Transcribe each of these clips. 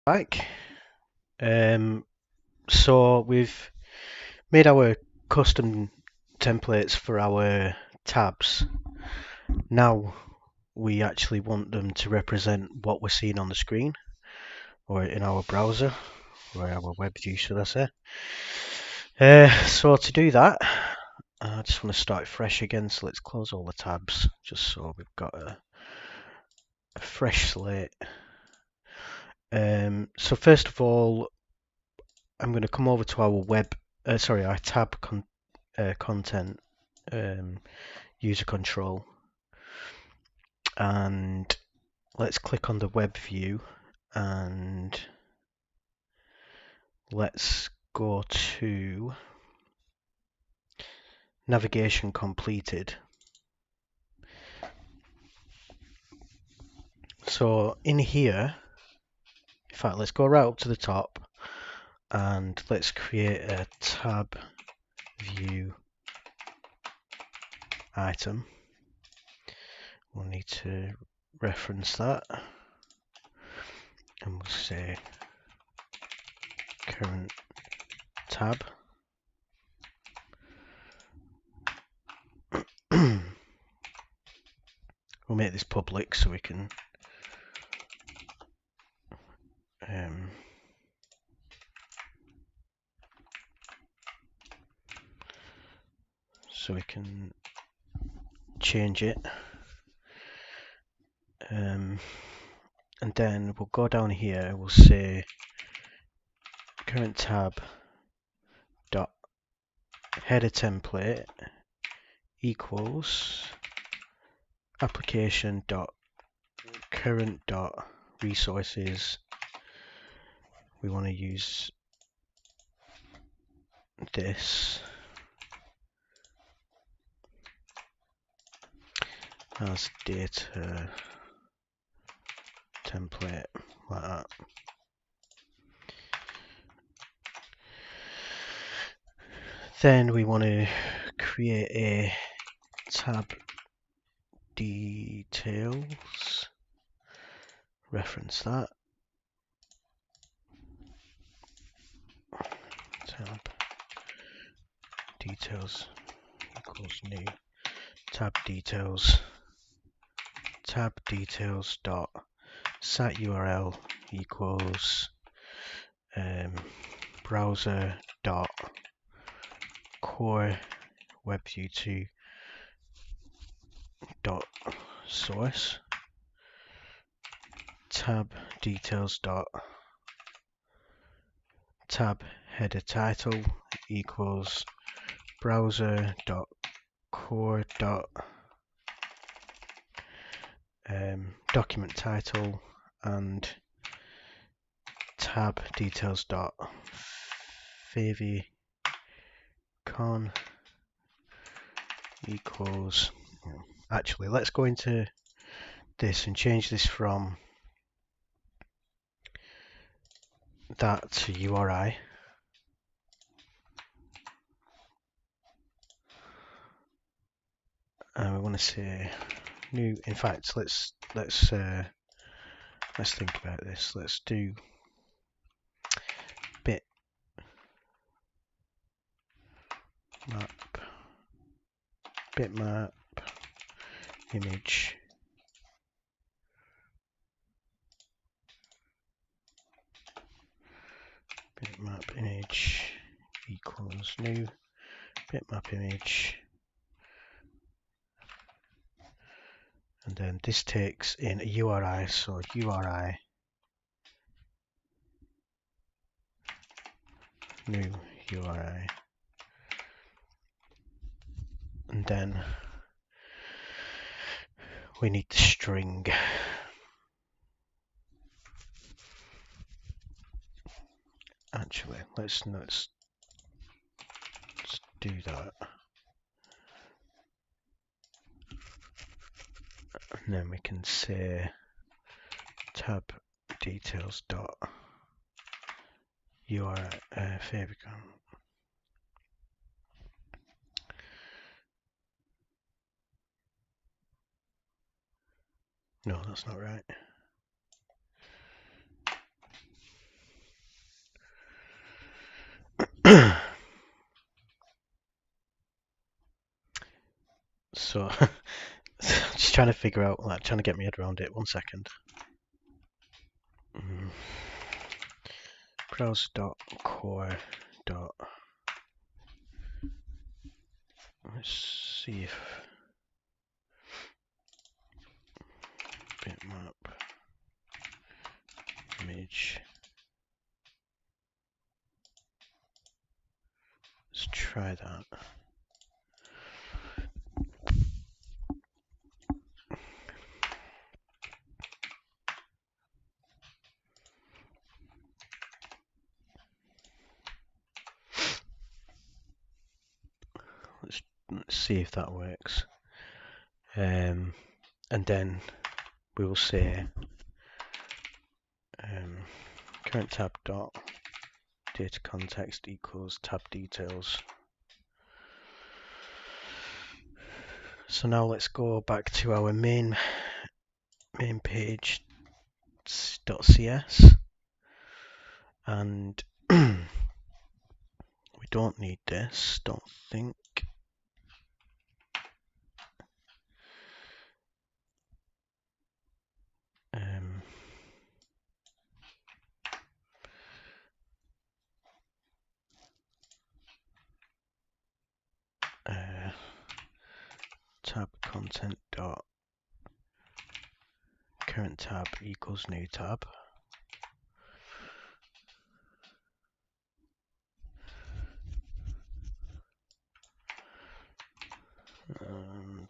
Back. So we've made our custom templates for our tabs. Now we actually want them to represent what we're seeing on the screen or in our browser or our web view, should I say. So to do that, I just want to start fresh again. So let's close all the tabs just so we've got a fresh slate. So first of all, I'm going to come over to our tab content user control, and let's click on the web view and let's go to navigation completed. So in here, in fact, let's go right up to the top and let's create a tab view item. We'll need to reference that and we'll say current tab. We'll make this public so we can change it, and then we'll go down here. We'll say current tab dot header template equals application dot current dot resources. We want to use this as data template, like that. Then we want to create a tab details, reference that, tab details equals new tab details dot site URL equals browser dot core WebView2 dot source, tab details dot tab header title equals browser dot core dot document title, and tab details dot favicon equals, actually let's go into this and change this from that to URI. And we want to say new. In fact, let's think about this. Let's do bitmap image equals new bitmap image, and then this takes in a URI, so URI new URI, and then we need the string. Actually, let's do that, and then we can say tab details dot URI favicon. No, that's not right. So just trying to figure out, like, trying to get my head around it. 1 second. Browse.core. Let's see if bitmap image. Let's try that. Let's see if that works. And then we will say current tab dot data context equals tab details. So now let's go back to our main page .cs, and we don't need this, don't think. Tab content dot current tab equals new tab.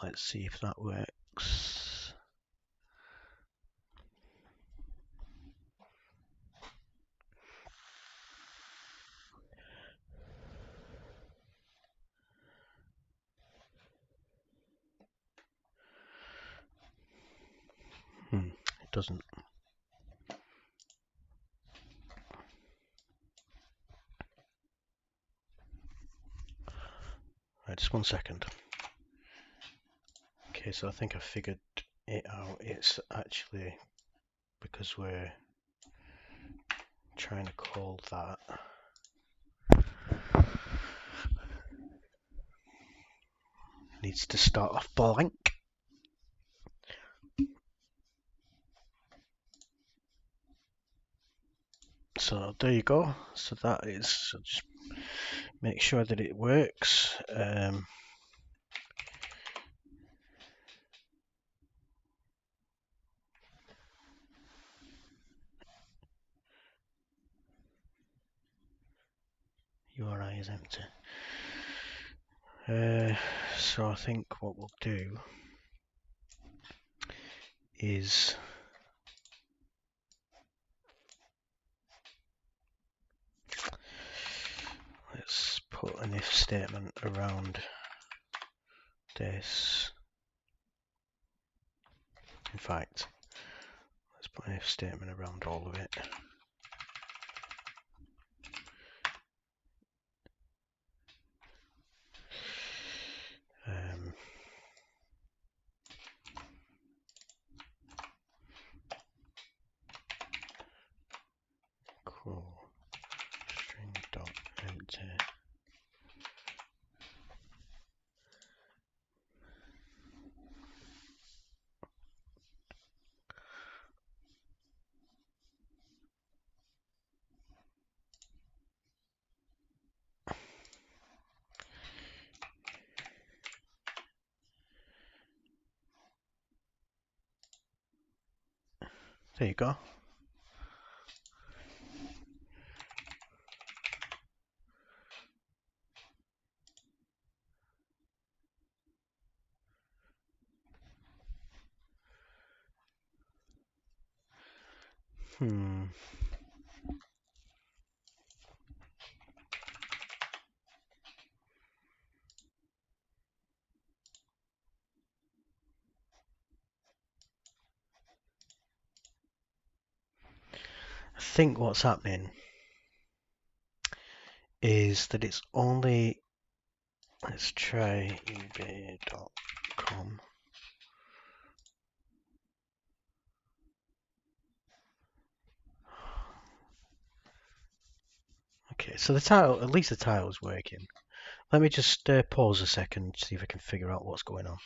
Let's see if that works. It doesn't. Right, just 1 second. Okay, so I think I figured it out. It's actually because we're trying to call that. Needs to start off blank. So there you go. So that is, so just make sure that it works. URI is empty. So I think what we'll do is let's put an if statement around this. In fact, let's put an if statement around all of it. Cool. String dot empty. There you go. I think what's happening is that it's only, let's try ebay.com. Okay, so the title, at least the title's working. Let me just pause a second to see if I can figure out what's going on.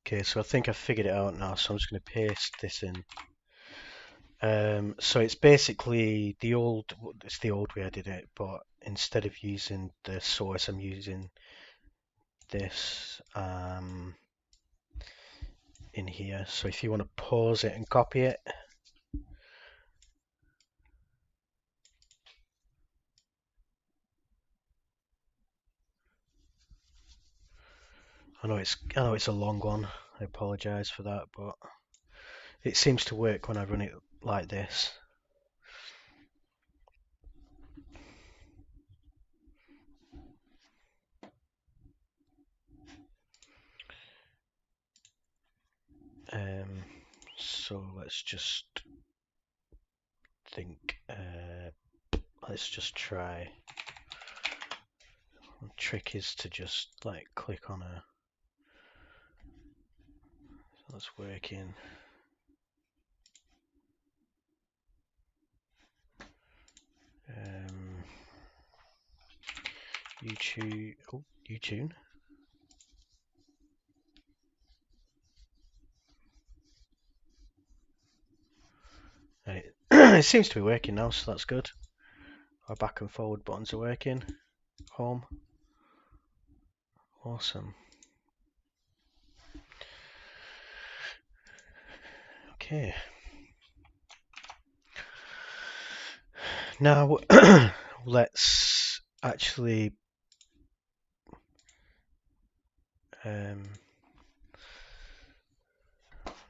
Okay, so I think I've figured it out now, so I'm just going to paste this in. So it's basically it's the old way I did it, but instead of using the source, I'm using this in here. So if you want to pause it and copy it, I know it's a long one. I apologize for that, but it seems to work when I run it like this. So let's just think. Let's just try. The trick is to just like click on a. So that's working. YouTube. Oh, YouTube. It seems to be working now, so that's good. Our back and forward buttons are working. Home. Awesome. Okay. Now let's actually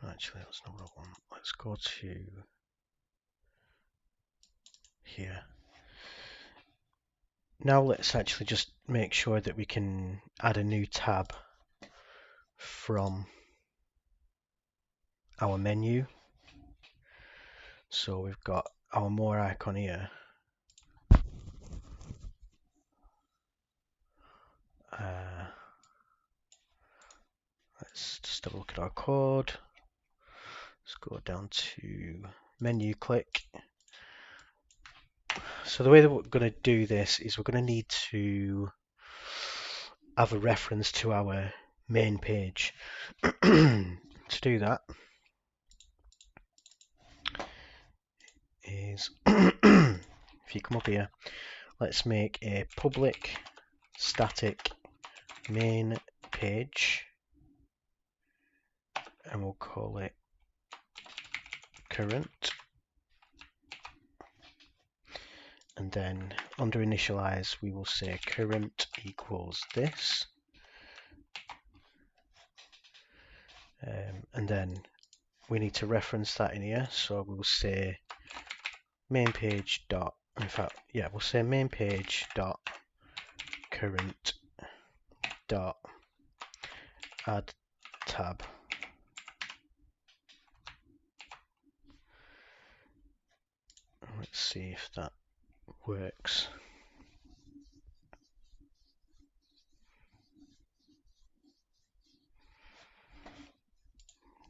actually that's not what I want. Let's go to here. Now let's actually just make sure that we can add a new tab from our menu. So we've got our more icon here. Let's just have a look at our code. Let's go down to menu click. So the way that we're going to do this is we're going to need to have a reference to our main page. To do that is if you come up here, let's make a public static main page and we'll call it current, and then under initialize we will say current equals this, and then we need to reference that in here, so we'll say main page dot, in fact yeah, we'll say main page dot current dot add tab. Let's see if that works.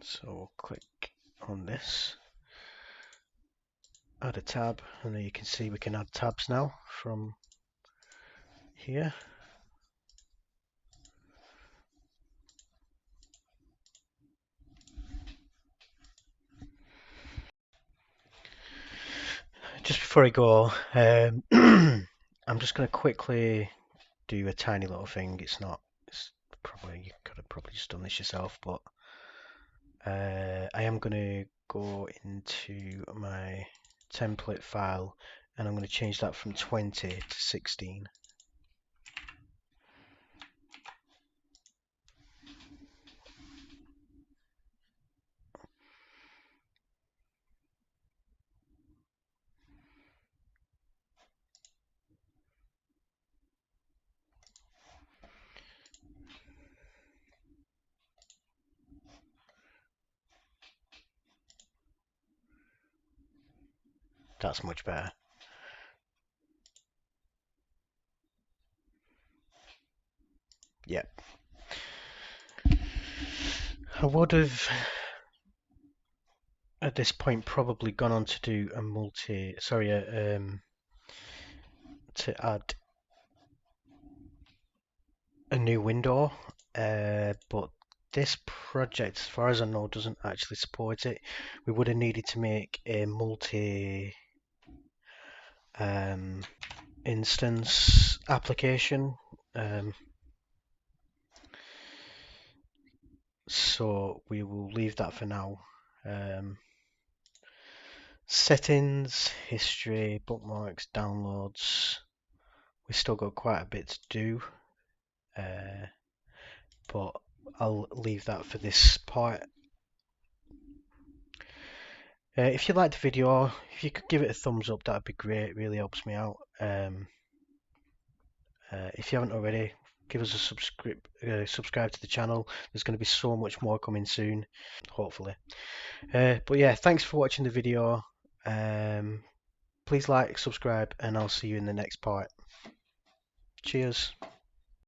So we'll click on this, add a tab, and then you can see we can add tabs now from here. Just before I go, I'm just going to quickly do a tiny little thing. It's probably, you could have probably just done this yourself, but I am going to go into my template file and I'm going to change that from 20 to 16. That's much better. Yep. I would have at this point probably gone on to do a to add a new window, but this project, as far as I know, doesn't actually support it. We would have needed to make a multi instance application. So we will leave that for now. Settings, history, bookmarks, downloads. We've still got quite a bit to do, but I'll leave that for this part. If you liked the video, if you could give it a thumbs up, that'd be great. It really helps me out. If you haven't already, give us a subscribe to the channel. There's going to be so much more coming soon, hopefully. But yeah, thanks for watching the video. Please like, subscribe, and I'll see you in the next part. Cheers.